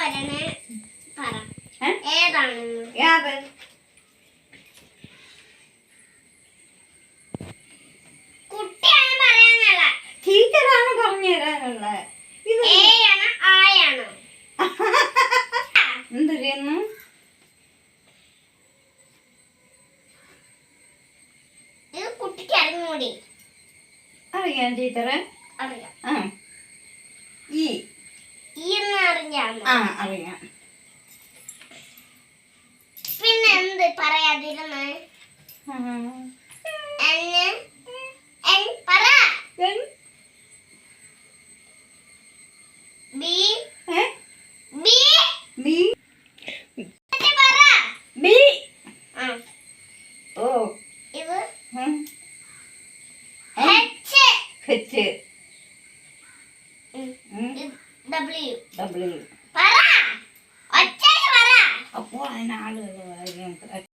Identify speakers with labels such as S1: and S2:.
S1: വരണേ പറ ഏതാണെന്ന്.
S2: യാത്
S1: കുട്ടിയാണ് പറയാനുള്ള.
S2: ടീച്ചറാണ് പറഞ്ഞു തരാനുള്ള. ഇത്
S1: ഏയാണോ ആയാണോ?
S2: എന്തൊരുന്നു
S1: ഇത് കുട്ടിക്ക് അറിഞ്ഞൂടി.
S2: അറിയാം ടീച്ചറെ.
S1: അറിയാം.
S2: ആ ഈ
S1: എന്ന് അറിയാമോ?
S2: ആ അറിയാം.
S1: പിന്നെ എന്ത് പറയാതിരുന്നേ? പറ. ബി ബി
S2: ബി
S1: പറ.
S2: ബി
S1: ആ
S2: ഓ
S1: ഇത്
S2: എച്ച്
S1: എച്ച് ഡബ്ല്യു.
S2: ഡബ്ല്യു
S1: പറ. ഒറ്റ പറ.
S2: അപ്പോൾ അതിനാളുകൾ